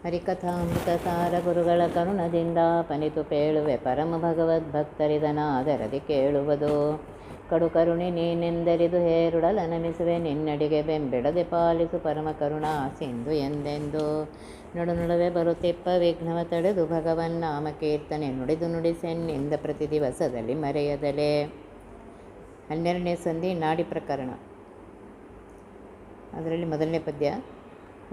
ಹರಿಕಥಾಮೃತಸಾರ ಗುರುಗಳ ಕರುಣದಿಂದ ಪನಿತು ಪೇಳುವೆ ಪರಮ ಭಗವದ್ಭಕ್ತರಿದನಾದರದಿ ಕೇಳುವುದು. ಕಡು ಕರುಣೆ ನೀನೆಂದರಿದು ಹೇರುಡಲ ನಮಿಸುವೆ ನಿನ್ನಡಿಗೆ ಬೆಂಬಿಡದೆ ಪಾಲಿಸು ಪರಮ ಕರುಣಾ ಸಿಂಧು ಎಂದೆಂದು. ನಡು ನಡುವೆ ಬರುತ್ತಿಪ್ಪ ವಿಘ್ನವ ತಡೆದು ಭಗವನ್ ನಾಮ ಕೀರ್ತನೆ ನುಡಿದು ನುಡಿಸೆನ್ನಿಂದ ಪ್ರತಿ ದಿವಸದಲ್ಲಿ ಮರೆಯದಲೆ. 12ನೇ ಸಂಧಿ ನಾಡಿ ಪ್ರಕರಣ. ಅದರಲ್ಲಿ ಮೊದಲನೇ ಪದ್ಯ.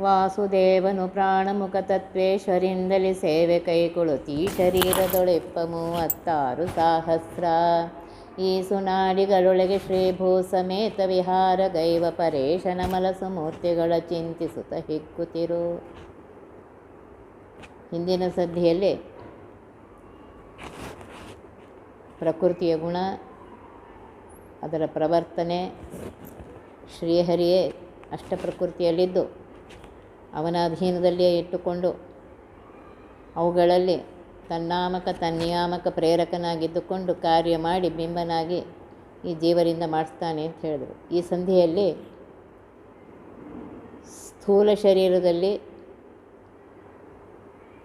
ವಾಸುದೇವನು ಪ್ರಾಣಮುಖ ತತ್ವೇಶ್ವರಿಂದಲಿ ಸೇವೆ ಕೈಕೊಳುತ್ತೀ ಶರೀರದೊಳೆಪ್ಪ 36 ಸಹಸ್ರ. ಈ ಸುನಾಡಿಗಳೊಳಗೆ ಶ್ರೀಭೂ ಸಮೇತ ವಿಹಾರ ಗೈವ ಪರೇಶನ ಮಲಸು ಮೂರ್ತಿಗಳ ಚಿಂತಿಸುತ್ತ ಹಿಕ್ಕುತ್ತಿರು. ಹಿಂದಿನ ಸಂಧಿಯಲ್ಲಿ ಪ್ರಕೃತಿಯ ಗುಣ, ಅದರ ಪ್ರವರ್ತನೆ, ಶ್ರೀಹರಿಯೇ ಅಷ್ಟಪ್ರಕೃತಿಯಲ್ಲಿದ್ದು ಅವನ ಅಧೀನದಲ್ಲಿಯೇ ಇಟ್ಟುಕೊಂಡು ಅವುಗಳಲ್ಲಿ ತನ್ನಾಮಕ ತನ್ನಿಯಾಮಕ ಪ್ರೇರಕನಾಗಿದ್ದುಕೊಂಡು ಕಾರ್ಯ ಮಾಡಿ ಬಿಂಬನಾಗಿ ಈ ಜೀವರಿಂದ ಮಾಡಿಸ್ತಾನೆ ಅಂತ ಹೇಳಿದರು. ಈ ಸಂಧಿಯಲ್ಲಿ ಸ್ಥೂಲ ಶರೀರದಲ್ಲಿ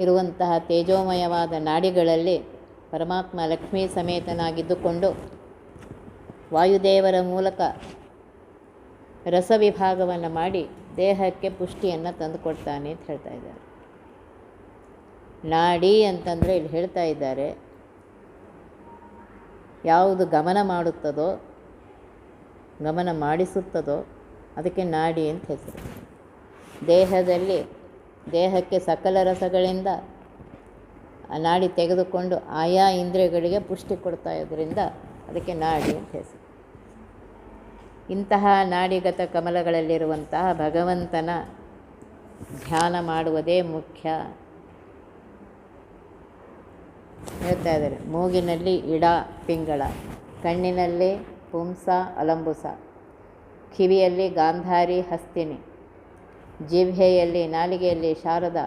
ಇರುವಂತಹ ತೇಜೋಮಯವಾದ ನಾಡಿಗಳಲ್ಲಿ ಪರಮಾತ್ಮ ಲಕ್ಷ್ಮೀ ಸಮೇತನಾಗಿದ್ದುಕೊಂಡು ವಾಯುದೇವರ ಮೂಲಕ ರಸವಿಭಾಗವನ್ನು ಮಾಡಿ ದೇಹಕ್ಕೆ ಪುಷ್ಟಿಯನ್ನು ತಂದುಕೊಡ್ತಾನೆ ಅಂತ ಹೇಳ್ತಾ ಇದ್ದಾರೆ. ನಾಡಿ ಅಂತಂದರೆ ಇಲ್ಲಿ ಹೇಳ್ತಾ ಇದ್ದಾರೆ, ಯಾವುದು ಗಮನ ಮಾಡುತ್ತದೋ, ಗಮನ ಮಾಡಿಸುತ್ತದೋ ಅದಕ್ಕೆ ನಾಡಿ ಅಂತ ಹೆಸರು. ದೇಹಕ್ಕೆ ಸಕಲ ರಸಗಳಿಂದ ಆ ನಾಡಿ ತೆಗೆದುಕೊಂಡು ಆಯಾ ಇಂದ್ರಿಯಗಳಿಗೆ ಪುಷ್ಟಿ ಕೊಡ್ತಾ ಇರೋದ್ರಿಂದ ಅದಕ್ಕೆ ನಾಡಿ ಅಂತ ಹೆಸರು. ಇಂತಹ ನಾಡಿಗತ ಕಮಲಗಳಲ್ಲಿರುವಂತಹ ಭಗವಂತನ ಧ್ಯಾನ ಮಾಡುವುದೇ ಮುಖ್ಯ ಹೇಳ್ತಾ ಇದ್ದಾರೆ. ಮೂಗಿನಲ್ಲಿ ಇಡ ಪಿಂಗಳ, ಕಣ್ಣಿನಲ್ಲಿ ಪುಂಸ ಅಲಂಬುಸ, ಕಿವಿಯಲ್ಲಿ ಗಾಂಧಾರಿ ಹಸ್ತಿನಿ, ಜಿಹ್ವೆಯಲ್ಲಿ ನಾಲಿಗೆಯಲ್ಲಿ ಶಾರದ,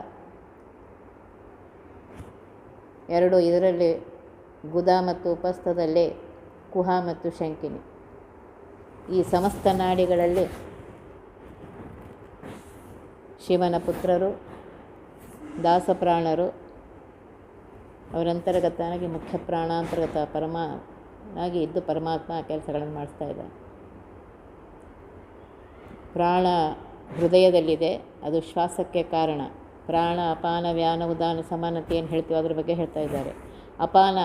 ಎರಡು ಇದರಲ್ಲಿ ಗುದ ಮತ್ತು ಉಪಸ್ಥದಲ್ಲಿ ಕುಹ ಮತ್ತು ಶಂಕಿನಿ. ಈ ಸಮಸ್ತ ನಾಡಿಗಳಲ್ಲಿ ಶಿವನ ಪುತ್ರರು, ದಾಸಪ್ರಾಣರು, ಅವರಂತರ್ಗತನಾಗಿ ಮುಖ್ಯ ಪ್ರಾಣಾಂತರ್ಗತ ಆಗಿ ಇದ್ದು ಪರಮಾತ್ಮ ಕೆಲಸಗಳನ್ನು ಮಾಡಿಸ್ತಾ ಇದ್ದಾರೆ. ಪ್ರಾಣ ಹೃದಯದಲ್ಲಿದೆ, ಅದು ಶ್ವಾಸಕ್ಕೆ ಕಾರಣ. ಪ್ರಾಣ ಅಪಾನ ವ್ಯಾನ ಉದಾನ ಸಮಾನತೆ ಏನು ಹೇಳ್ತೀವಿ ಅದ್ರ ಬಗ್ಗೆ ಹೇಳ್ತಾ ಇದ್ದಾರೆ. ಅಪಾನ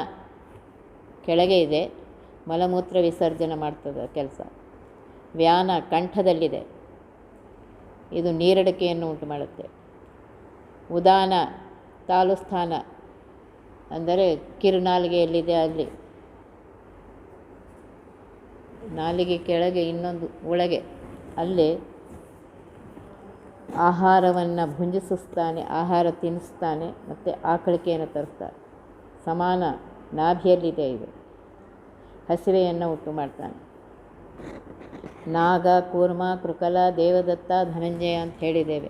ಕೆಳಗೆ ಇದೆ, ಮಲಮೂತ್ರ ವಿಸರ್ಜನೆ ಮಾಡ್ತದೆ ಕೆಲಸ. ವ್ಯಾನ ಕಂಠದಲ್ಲಿದೆ, ಇದು ನೀರಡಿಕೆಯನ್ನು ಉಂಟು ಮಾಡುತ್ತೆ. ಉದಾನ ತಾಲುಸ್ಥಾನ ಅಂದರೆ ಕಿರುನಾಲಿಗೆಯಲ್ಲಿದೆ, ಅಲ್ಲಿ ನಾಲಿಗೆ ಕೆಳಗೆ ಇನ್ನೊಂದು ಒಳಗೆ, ಅಲ್ಲಿ ಆಹಾರವನ್ನು ಭುಂಜಿಸಿಸ್ತಾನೆ, ಆಹಾರ ತಿನ್ನಿಸ್ತಾನೆ ಮತ್ತು ಆಕಳಿಕೆಯನ್ನು ತರಿಸ್ತಾನೆ. ಸಮಾನ ನಾಭಿಯಲ್ಲಿದೆ, ಇದು ಹಸಿವೆಯನ್ನು ಉಂಟು ಮಾಡ್ತಾನೆ. ನಾಗ, ಕೂರ್ಮ, ಕೃಕಲ, ದೇವದತ್ತ, ಧನಂಜಯ ಅಂತ ಹೇಳಿದ್ದೇವೆ.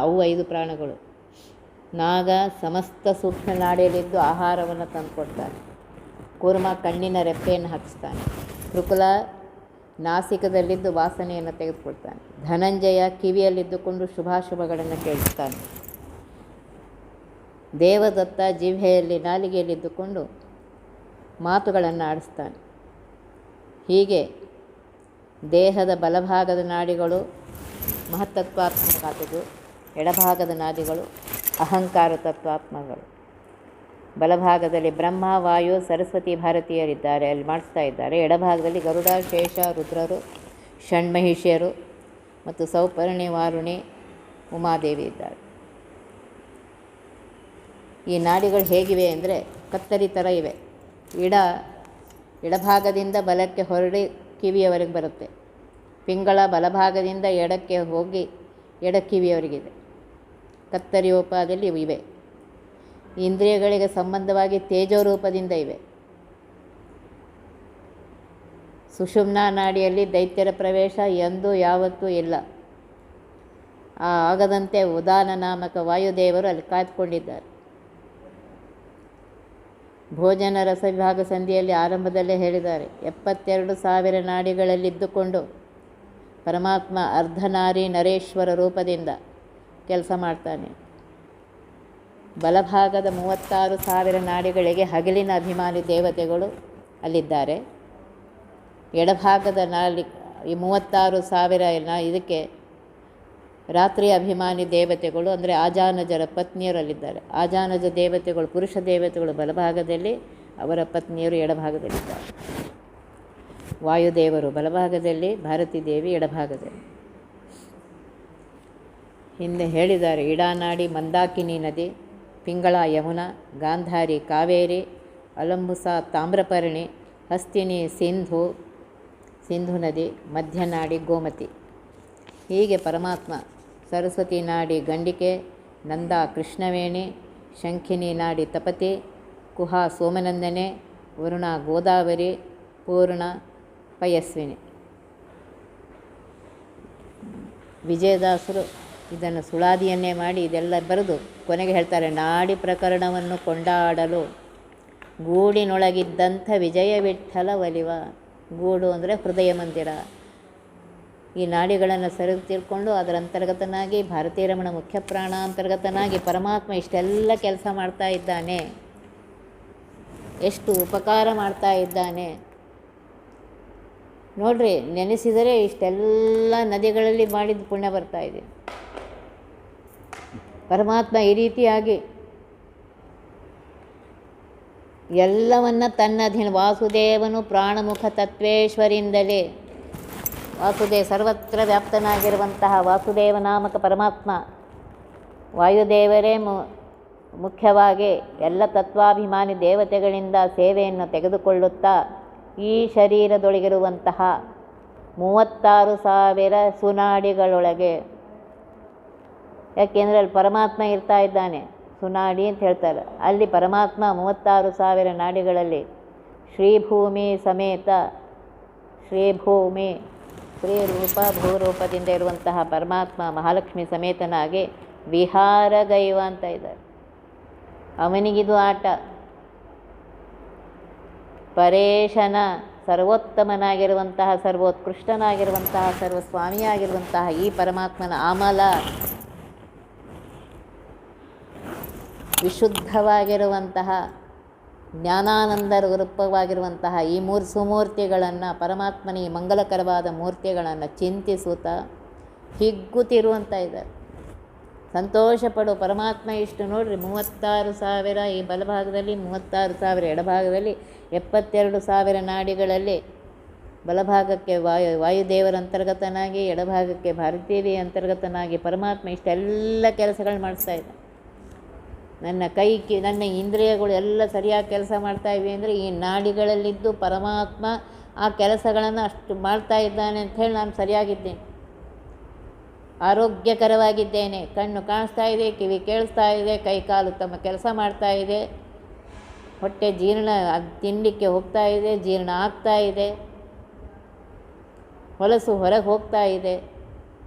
ಅವು 5 ಪ್ರಾಣಗಳು. ನಾಗ ಸಮಸ್ತ ಸೂಕ್ಷ್ಮ ನಾಡಿಯಲ್ಲಿದ್ದು ಆಹಾರವನ್ನು ತಂದುಕೊಡ್ತಾನೆ. ಕೂರ್ಮ ಕಣ್ಣಿನ ರೆಪ್ಪೆಯನ್ನು ಹಾಕಿಸ್ತಾನೆ. ಕೃಕಲ ನಾಸಿಕದಲ್ಲಿದ್ದು ವಾಸನೆಯನ್ನು ತೆಗೆದುಕೊಳ್ತಾನೆ. ಧನಂಜಯ ಕಿವಿಯಲ್ಲಿದ್ದುಕೊಂಡು ಶುಭಾಶುಭಗಳನ್ನು ಕೇಳಿಸ್ತಾನೆ. ದೇವದತ್ತ ಜಿಹ್ವೆಯಲ್ಲಿ ನಾಲಿಗೆಯಲ್ಲಿದ್ದುಕೊಂಡು ಮಾತುಗಳನ್ನು ಆಡಿಸ್ತಾನೆ. ಹೀಗೆ ದೇಹದ ಬಲಭಾಗದ ನಾಡಿಗಳು ಮಹತ್ತತ್ವಾತ್ಮಕಾದುದು, ಎಡಭಾಗದ ನಾಡಿಗಳು ಅಹಂಕಾರ ತತ್ವಾತ್ಮಗಳು. ಬಲಭಾಗದಲ್ಲಿ ಬ್ರಹ್ಮ, ವಾಯು, ಸರಸ್ವತಿ, ಭಾರತೀಯರಿದ್ದಾರೆ, ಅಲ್ಲಿ ಮಾಡಿಸ್ತಾ ಇದ್ದಾರೆ. ಎಡಭಾಗದಲ್ಲಿ ಗರುಡ, ಶೇಷ, ರುದ್ರರು, ಷಣ್ಮಹಿಷಿಯರು ಮತ್ತು ಸೌಪರ್ಣಿ, ವಾರುಣಿ, ಉಮಾದೇವಿ ಇದ್ದಾರೆ. ಈ ನಾಡಿಗಳು ಹೇಗಿವೆ ಅಂದರೆ ಕತ್ತರಿ ಥರ ಇವೆ. ಎಡಭಾಗದಿಂದ ಬಲಕ್ಕೆ ಹೊರಡಿ ಕಿವಿಯವರೆಗೆ ಬರುತ್ತೆ. ಪಿಂಗಳ ಬಲಭಾಗದಿಂದ ಎಡಕ್ಕೆ ಹೋಗಿ ಎಡಕಿವಿಯವರೆಗಿದೆ. ಕತ್ತರಿಯೋಪಾದಲ್ಲಿ ಇವೆ. ಇಂದ್ರಿಯಗಳಿಗೆ ಸಂಬಂಧವಾಗಿ ತೇಜೋರೂಪದಿಂದ ಇವೆ. ಸುಷುಮ್ನಾ ನಾಡಿಯಲ್ಲಿ ದೈತ್ಯರ ಪ್ರವೇಶ ಎಂದೂ ಯಾವತ್ತೂ ಇಲ್ಲ. ಆಗದಂತೆ ಉದಾನ ನಾಮಕ ವಾಯುದೇವರು ಅಲ್ಲಿ ಕಾಯ್ದುಕೊಂಡಿದ್ದಾರೆ. ಭೋಜನ ರಸವಿಭಾಗ ಸಂಧಿಯಲ್ಲಿ ಆರಂಭದಲ್ಲೇ ಹೇಳಿದ್ದಾರೆ, 72,000 ನಾಡಿಗಳಲ್ಲಿದ್ದುಕೊಂಡು ಪರಮಾತ್ಮ ಅರ್ಧನಾರಿ ನರೇಶ್ವರ ರೂಪದಿಂದ ಕೆಲಸ ಮಾಡ್ತಾನೆ. ಬಲಭಾಗದ 36,000 ನಾಡಿಗಳಿಗೆ ಹಗಲಿನ ಅಭಿಮಾನಿ ದೇವತೆಗಳು ಅಲ್ಲಿದ್ದಾರೆ. ಎಡಭಾಗದ ಈ 36,000 ಇದಕ್ಕೆ ರಾತ್ರಿ ಅಭಿಮಾನಿ ದೇವತೆಗಳು ಅಂದರೆ ಆಜಾನಜರ ಪತ್ನಿಯರಲ್ಲಿದ್ದಾರೆ. ಆಜಾನಜ ದೇವತೆಗಳು ಪುರುಷ ದೇವತೆಗಳು ಬಲಭಾಗದಲ್ಲಿ, ಅವರ ಪತ್ನಿಯರು ಎಡಭಾಗದಲ್ಲಿದ್ದಾರೆ. ವಾಯುದೇವರು ಬಲಭಾಗದಲ್ಲಿ, ಭಾರತೀ ದೇವಿ ಎಡಭಾಗದಲ್ಲಿ. ಹಿಂದೆ ಹೇಳಿದ್ದಾರೆ, ಇಡಾನಾಡಿ ಮಂದಾಕಿನಿ ನದಿ, ಪಿಂಗಳ ಯಮುನಾ, ಗಾಂಧಾರಿ ಕಾವೇರಿ, ಅಲಂಬುಸ ತಾಮ್ರಪರ್ಣಿ, ಹಸ್ತಿನಿ ಸಿಂಧು ನದಿ, ಮಧ್ಯನಾಡಿ ಗೋಮತಿ. ಹೀಗೆ ಪರಮಾತ್ಮ ಸರಸ್ವತಿ ನಾಡಿ ಗಂಡಿಕೆ, ನಂದ ಕೃಷ್ಣವೇಣಿ, ಶಂಖಿನಿ ನಾಡಿ ತಪತಿ, ಕುಹ ಸೋಮನಂದನೆ, ವರುಣ ಗೋದಾವರಿ, ಪೂರ್ಣ ಪಯಸ್ವಿನಿ. ವಿಜಯದಾಸರು ಇದನ್ನು ಸುಳಾದಿಯನ್ನೇ ಮಾಡಿ ಇದೆಲ್ಲ ಬರೆದು ಕೊನೆಗೆ ಹೇಳ್ತಾರೆ, ನಾಡಿ ಪ್ರಕರಣವನ್ನು ಕೊಂಡಾಡಲು ಗೂಡಿನೊಳಗಿದ್ದಂಥ ವಿಜಯ ವಿಠ್ಠಲ ಒಲಿವ. ಗೂಡು ಅಂದರೆ ಹೃದಯ ಮಂದಿರ. ಈ ನಾಡಿಗಳನ್ನು ಸರಿದು ತಿಳ್ಕೊಂಡು ಅದರ ಅಂತರ್ಗತನಾಗಿ ಭಾರತೀ ರಮಣ ಮುಖ್ಯ ಪ್ರಾಣ ಅಂತರ್ಗತನಾಗಿ ಪರಮಾತ್ಮ ಇಷ್ಟೆಲ್ಲ ಕೆಲಸ ಮಾಡ್ತಾ ಇದ್ದಾನೆ, ಎಷ್ಟು ಉಪಕಾರ ಮಾಡ್ತಾ ಇದ್ದಾನೆ ನೋಡ್ರಿ. ನೆನೆಸಿದರೆ ಇಷ್ಟೆಲ್ಲ ನದಿಗಳಲ್ಲಿ ಮಾಡಿದ ಪುಣ್ಯ ಬರ್ತಾ ಇದೆ. ಪರಮಾತ್ಮ ಈ ರೀತಿಯಾಗಿ ಎಲ್ಲವನ್ನ ತನ್ನ ಅಧೀನ, ವಾಸುದೇವನು ಪ್ರಾಣಮುಖ ತತ್ವೇಶ್ವರಿಂದಲೇ, ಸರ್ವತ್ರ ವ್ಯಾಪ್ತನಾಗಿರುವಂತಹ ವಾಸುದೇವ ನಾಮಕ ಪರಮಾತ್ಮ ವಾಯುದೇವರೇ ಮುಖ್ಯವಾಗಿ ಎಲ್ಲ ತತ್ವಾಭಿಮಾನಿ ದೇವತೆಗಳಿಂದ ಸೇವೆಯನ್ನು ತೆಗೆದುಕೊಳ್ಳುತ್ತಾ ಈ ಶರೀರದೊಳಗಿರುವಂತಹ 36,000 ಸುನಾಡಿಗಳೊಳಗೆ, ಯಾಕೆಂದರೆ ಅಲ್ಲಿ ಪರಮಾತ್ಮ ಇರ್ತಾ ಇದ್ದಾನೆ, ಸುನಾಡಿ ಅಂತ ಹೇಳ್ತಾರೆ. ಅಲ್ಲಿ ಪರಮಾತ್ಮ 36,000 ನಾಡಿಗಳಲ್ಲಿ ಶ್ರೀಭೂಮಿ ಸಮೇತ, ಶ್ರೀಭೂಮಿ ಶ್ರೀರೂಪ ಭೂರೂಪದಿಂದ ಇರುವಂತಹ ಪರಮಾತ್ಮ ಮಹಾಲಕ್ಷ್ಮಿ ಸಮೇತನಾಗಿ ವಿಹಾರಗೈವ ಅಂತ ಇದ್ದಾರೆ. ಅವನಿಗಿದು ಆಟ. ಪರೇಶನ ಸರ್ವೋತ್ತಮನಾಗಿರುವಂತಹ, ಸರ್ವೋತ್ಕೃಷ್ಟನಾಗಿರುವಂತಹ, ಸರ್ವಸ್ವಾಮಿಯಾಗಿರುವಂತಹ ಈ ಪರಮಾತ್ಮನ ಆಮಲ ವಿಶುದ್ಧವಾಗಿರುವಂತಹ ಜ್ಞಾನಾನಂದ ರೂಪವಾಗಿರುವಂತಹ ಈ ಸುಮೂರ್ತಿಗಳನ್ನು, ಪರಮಾತ್ಮನ ಈ ಮಂಗಲಕರವಾದ ಮೂರ್ತಿಗಳನ್ನು ಚಿಂತಿಸುತ್ತಾ ಹಿಗ್ಗುತ್ತಿರುವಂಥ ಇದ್ದಾರೆ. ಸಂತೋಷಪಡು ಪರಮಾತ್ಮ ಇಷ್ಟು ನೋಡ್ರಿ, 36,000 ಈ ಬಲಭಾಗದಲ್ಲಿ, 36,000 ಎಡಭಾಗದಲ್ಲಿ, 72,000 ನಾಡಿಗಳಲ್ಲಿ ಬಲಭಾಗಕ್ಕೆ ವಾಯುದೇವರ ಅಂತರ್ಗತನಾಗಿ, ಎಡಭಾಗಕ್ಕೆ ಭಾರತೀಯ ಅಂತರ್ಗತನಾಗಿ ಪರಮಾತ್ಮ ಇಷ್ಟೆಲ್ಲ ಕೆಲಸಗಳು ಮಾಡಿಸ್ತಾ ಇದ್ದ. ನನ್ನ ಇಂದ್ರಿಯಗಳು ಎಲ್ಲ ಸರಿಯಾಗಿ ಕೆಲಸ ಮಾಡ್ತಾ ಇವೆ ಅಂದರೆ ಈ ನಾಡಿಗಳಲ್ಲಿದ್ದು ಪರಮಾತ್ಮ ಆ ಕೆಲಸಗಳನ್ನು ಅಷ್ಟು ಮಾಡ್ತಾ ಇದ್ದಾನೆ ಅಂಥೇಳಿ ನಾನು ಸರಿಯಾಗಿದ್ದೇನೆ, ಆರೋಗ್ಯಕರವಾಗಿದ್ದೇನೆ. ಕಣ್ಣು ಕಾಣಿಸ್ತಾ ಇದೆ, ಕಿವಿ ಕೇಳಿಸ್ತಾ ಇದೆ, ಕೈ ಕಾಲು ತಮ್ಮ ಕೆಲಸ ಮಾಡ್ತಾ ಇದೆ, ಹೊಟ್ಟೆ ಜೀರ್ಣ ತಿನ್ನಲಿಕ್ಕೆ ಹೋಗ್ತಾ ಇದೆ, ಜೀರ್ಣ ಆಗ್ತಾ ಇದೆ, ಹೊಲಸು ಹೊರಗೆ ಹೋಗ್ತಾ ಇದೆ,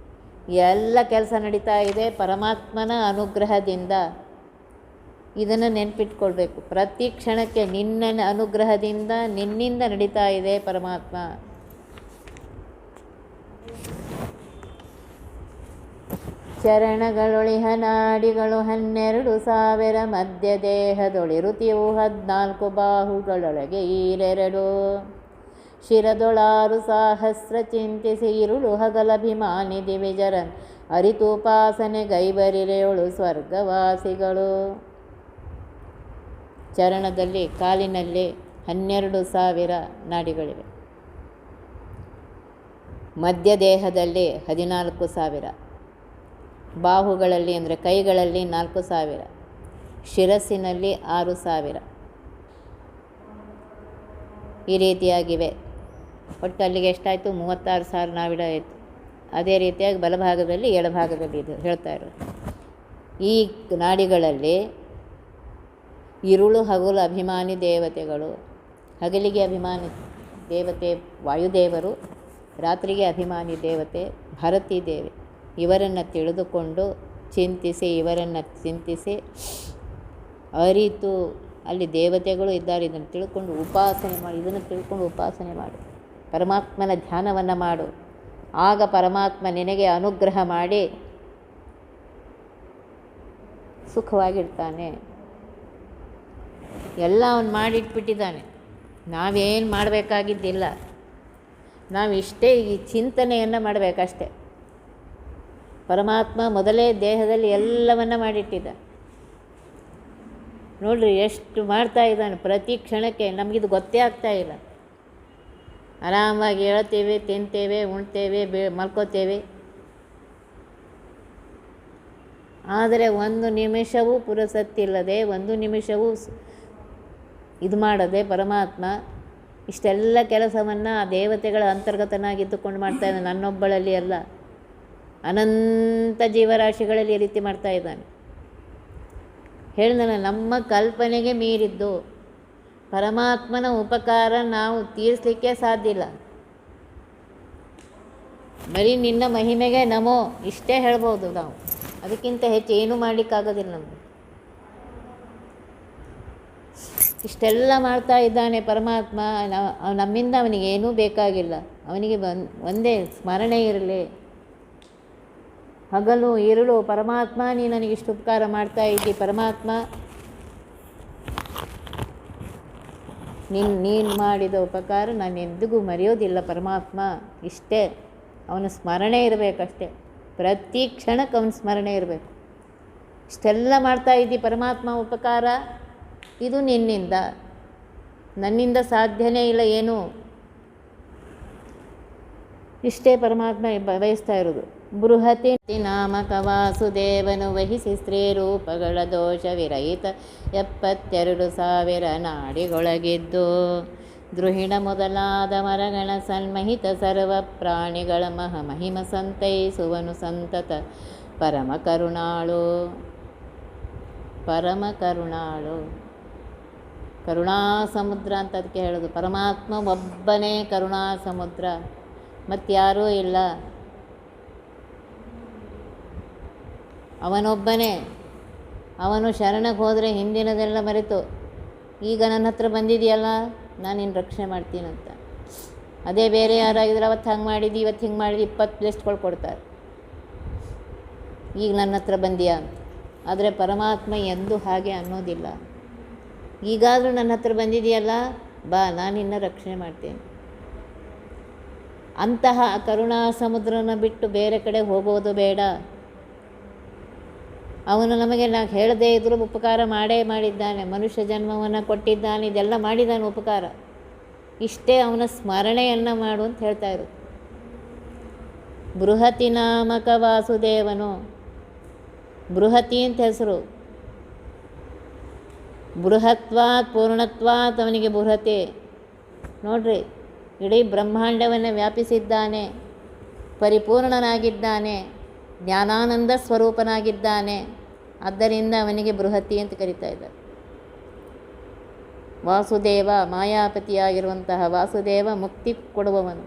ಎಲ್ಲ ಕೆಲಸ ನಡೀತಾ ಇದೆ ಪರಮಾತ್ಮನ ಅನುಗ್ರಹದಿಂದ. ಇದನ್ನು ನೆನಪಿಟ್ಕೊಳ್ಬೇಕು. ಪ್ರತಿ ಕ್ಷಣಕ್ಕೆ ನಿನ್ನ ಅನುಗ್ರಹದಿಂದ, ನಿನ್ನಿಂದ ನಡೀತಾ ಇದೆ ಪರಮಾತ್ಮ. ಚರಣಗಳೊಳಿಹ ನಾಡಿಗಳು 12,000 ಮಧ್ಯ ದೇಹದೊಳಿರುತಿಯು 14 ಬಾಹುಗಳೊಳಗೆ ಈರೆರಡು. ಶಿರದೊಳಾರು ಸಹಸ್ರ ಚಿಂತಿಸಿ ಇರುಳು ಹಗಲಭಿಮಾನಿ ದಿವಿಜರನ್ ಅರಿತುಪಾಸನೆ ಗೈಬರಿರೆಯೊಳು ಸ್ವರ್ಗವಾಸಿಗಳು. ಚರಣದಲ್ಲಿ, ಕಾಲಿನಲ್ಲಿ 12,000 ನಾಡಿಗಳಿವೆ. ಮಧ್ಯ ದೇಹದಲ್ಲಿ 14,000, ಬಾಹುಗಳಲ್ಲಿ ಅಂದರೆ ಕೈಗಳಲ್ಲಿ 4,000, ಶಿರಸ್ಸಿನಲ್ಲಿ 6,000. ಈ ರೀತಿಯಾಗಿವೆ. ಒಟ್ಟು ಅಲ್ಲಿಗೆ ಎಷ್ಟಾಯಿತು? 36,000 ನಾಡಿಗಳು ಆಯಿತು. ಅದೇ ರೀತಿಯಾಗಿ ಬಲಭಾಗದಲ್ಲಿ, ಎಡಭಾಗದಲ್ಲಿ ಇದು ಹೇಳ್ತಾ ಇರೋದು. ಈ ನಾಡಿಗಳಲ್ಲಿ ಇರುಳು ಹಗಲು ಅಭಿಮಾನಿ ದೇವತೆಗಳು. ಹಗಲಿಗೆ ಅಭಿಮಾನಿ ದೇವತೆ ವಾಯುದೇವರು, ರಾತ್ರಿಗೆ ಅಭಿಮಾನಿ ದೇವತೆ ಭಾರತೀ ದೇವಿ. ಇವರನ್ನು ತಿಳಿದುಕೊಂಡು ಇವರನ್ನು ಚಿಂತಿಸಿ ಅರಿತು, ಅಲ್ಲಿ ದೇವತೆಗಳು ಇದ್ದಾರೆ, ಇದನ್ನು ತಿಳ್ಕೊಂಡು ಉಪಾಸನೆ ಮಾಡಿ, ಇದನ್ನು ತಿಳ್ಕೊಂಡು ಉಪಾಸನೆ ಮಾಡು, ಪರಮಾತ್ಮನ ಧ್ಯಾನವನ್ನು ಮಾಡು. ಆಗ ಪರಮಾತ್ಮ ನಿನಗೆ ಅನುಗ್ರಹ ಮಾಡಿ ಸುಖವಾಗಿರ್ತಾನೆ. ಎಲ್ಲ ಅವನು ಮಾಡಿಟ್ಬಿಟ್ಟಿದ್ದಾನೆ. ನಾವೇನು ಮಾಡಬೇಕಾಗಿದ್ದಿಲ್ಲ. ನಾವಿಷ್ಟೇ ಈ ಚಿಂತನೆಯನ್ನು ಮಾಡಬೇಕಷ್ಟೆ. ಪರಮಾತ್ಮ ಮೊದಲೇ ದೇಹದಲ್ಲಿ ಎಲ್ಲವನ್ನ ಮಾಡಿಟ್ಟಿದ್ದ. ನೋಡ್ರಿ ಎಷ್ಟು ಮಾಡ್ತಾ ಇದ್ದಾನೆ ಪ್ರತಿ ಕ್ಷಣಕ್ಕೆ. ನಮಗಿದು ಗೊತ್ತೇ ಆಗ್ತಾ ಇಲ್ಲ. ಆರಾಮಾಗಿ ಹೇಳ್ತೇವೆ, ತಿಂತೇವೆ, ಉಣ್ತೇವೆ, ಮಲ್ಕೋತೇವೆ. ಆದರೆ ಒಂದು ನಿಮಿಷವೂ ಪುರಸತ್ತಿಲ್ಲದೆ, ಒಂದು ನಿಮಿಷವೂ ಇದು ಮಾಡದೆ ಪರಮಾತ್ಮ ಇಷ್ಟೆಲ್ಲ ಕೆಲಸವನ್ನು ಆ ದೇವತೆಗಳ ಅಂತರ್ಗತನಾಗಿದ್ದುಕೊಂಡು ಮಾಡ್ತಾ ಇದ್ದಾನೆ. ನನ್ನೊಬ್ಬಳಲ್ಲಿ ಅಲ್ಲ, ಅನಂತ ಜೀವರಾಶಿಗಳಲ್ಲಿ ಈ ರೀತಿ ಮಾಡ್ತಾ ಇದ್ದಾನೆ. ಹೇಳಿದನ ನಮ್ಮ ಕಲ್ಪನೆಗೆ ಮೀರಿದ್ದು. ಪರಮಾತ್ಮನ ಉಪಕಾರ ನಾವು ತೀರಿಸಲಿಕ್ಕೆ ಸಾಧ್ಯ ಇಲ್ಲ. ಬರೀ ನಿನ್ನ ಮಹಿಮೆಗೆ ನಮೋ ಇಷ್ಟೇ ಹೇಳ್ಬೋದು ನಾವು. ಅದಕ್ಕಿಂತ ಹೆಚ್ಚು ಏನೂ ಮಾಡಲಿಕ್ಕಾಗೋದಿಲ್ಲ ನಮಗೆ. ಇಷ್ಟೆಲ್ಲ ಮಾಡ್ತಾ ಇದ್ದಾನೆ ಪರಮಾತ್ಮ. ನಮ್ಮಿಂದ ಅವನಿಗೇನೂ ಬೇಕಾಗಿಲ್ಲ. ಅವನಿಗೆ ಒಂದೇ ಸ್ಮರಣೆ ಇರಲಿ. ಹಗಲು ഇരുಳು ಪರಮಾತ್ಮ ನೀನು ನನಗಿಷ್ಟು ಉಪಕಾರ ಮಾಡ್ತಾ ಇದ್ದಿ. ಪರಮಾತ್ಮ ನೀನು ಮಾಡಿದ ಉಪಕಾರ ನಾನು ಎಂದಿಗೂ ಮರೆಯೋದಿಲ್ಲ ಪರಮಾತ್ಮ. ಇಷ್ಟೇ ಅವನ ಸ್ಮರಣೆ ಇರಬೇಕಷ್ಟೆ. ಪ್ರತಿ ಕ್ಷಣಕ್ಕೆ ಅವನ ಸ್ಮರಣೆ ಇರಬೇಕು. ಇಷ್ಟೆಲ್ಲ ಮಾಡ್ತಾ ಇದ್ದಿ ಪರಮಾತ್ಮ ಉಪಕಾರ, ಇದು ನಿನ್ನಿಂದ, ನನ್ನಿಂದ ಸಾಧ್ಯನೇ ಇಲ್ಲ ಏನು. ಇಷ್ಟೇ ಪರಮಾತ್ಮ ಬಯಸ್ತಾ ಇರೋದು. ಬೃಹತಿ ನಾಮಕ ವಾಸುದೇವನು ವಹಿಸಿ ಸ್ತ್ರೀ ರೂಪಗಳ ದೋಷ ವಿರಹಿತ 72,000 ನಾಡಿಗೊಳಗಿದ್ದು ದ್ರುಹಿಣ ಮೊದಲಾದ ಮರಗಣ ಸನ್ಮಹಿತ ಸರ್ವ ಪ್ರಾಣಿಗಳ ಮಹಿಮ ಸಂತೈಸುವನು ಸಂತತ ಪರಮ ಕರುಣಾಳು. ಪರಮ ಕರುಣಾಳು, ಕರುಣಾ ಸಮುದ್ರ ಅಂತ ಅದಕ್ಕೆ ಹೇಳೋದು. ಪರಮಾತ್ಮ ಒಬ್ಬನೇ ಕರುಣಾ ಸಮುದ್ರ, ಮತ್ತಾರೂ ಇಲ್ಲ. ಅವನೊಬ್ಬನೇ. ಅವನು ಶರಣಕ್ಕೆ ಹೋದರೆ ಹಿಂದಿನದೆಲ್ಲ ಮರೆತು ಈಗ ನನ್ನ ಹತ್ರ ಬಂದಿದೆಯಲ್ಲ ನಾನು ನಿನ್ನ ರಕ್ಷಣೆ ಮಾಡ್ತೀನಂತ. ಅದೇ ಬೇರೆ ಯಾರಾಗಿದ್ರೆ ಅವತ್ತು ಹಂಗೆ ಮಾಡಿದ್ದು, ಇವತ್ತು ಹಿಂಗೆ ಮಾಡಿದ್ದು 20 ಲಿಸ್ಟ್ಗಳು ಕೊಡ್ತಾರೆ. ಈಗ ನನ್ನ ಹತ್ರ ಬಂದಿಯಾ ಅಂತ. ಆದರೆ ಪರಮಾತ್ಮ ಎಂದೂ ಹಾಗೆ ಅನ್ನೋದಿಲ್ಲ. ಈಗಾದರೂ ನನ್ನ ಹತ್ರ ಬಂದಿದೆಯಲ್ಲ, ಬಾ ನಾನು ನಿನ್ನ ರಕ್ಷಣೆ ಮಾಡ್ತೇನೆ. ಅಂತಹ ಕರುಣಾ ಸಮುದ್ರನ ಬಿಟ್ಟು ಬೇರೆ ಕಡೆ ಹೋಗೋದು ಬೇಡ. ಅವನು ನಮಗೆ ನಾವು ಹೇಳದೇ ಇದ್ರೂ ಉಪಕಾರ ಮಾಡೇ ಮಾಡಿದ್ದಾನೆ. ಮನುಷ್ಯ ಜನ್ಮವನ್ನು ಕೊಟ್ಟಿದ್ದಾನೆ, ಇದೆಲ್ಲ ಮಾಡಿದ್ದಾನೆ ಉಪಕಾರ. ಇಷ್ಟೇ ಅವನ ಸ್ಮರಣೆಯನ್ನು ಮಾಡು ಅಂತ ಹೇಳ್ತಾ ಇರೋದು. ಬೃಹತಿ ನಾಮಕ ವಾಸುದೇವನು, ಬೃಹತಿ ಅಂತ ಹೆಸರು. ಬೃಹತ್ವಾತ್ ಪೂರ್ಣತ್ವಾತ್ ಅವನಿಗೆ ಬೃಹತಿ. ನೋಡ್ರಿ, ಇಡೀ ಬ್ರಹ್ಮಾಂಡವನ್ನು ವ್ಯಾಪಿಸಿದ್ದಾನೆ, ಪರಿಪೂರ್ಣನಾಗಿದ್ದಾನೆ, ಜ್ಞಾನಾನಂದ ಸ್ವರೂಪನಾಗಿದ್ದಾನೆ. ಆದ್ದರಿಂದ ಅವನಿಗೆ ಬೃಹತಿ ಅಂತ ಕರೀತಾ ಇದ್ದಾರೆ. ವಾಸುದೇವ, ಮಾಯಾಪತಿಯಾಗಿರುವಂತಹ ವಾಸುದೇವ, ಮುಕ್ತಿ ಕೊಡುವವನು.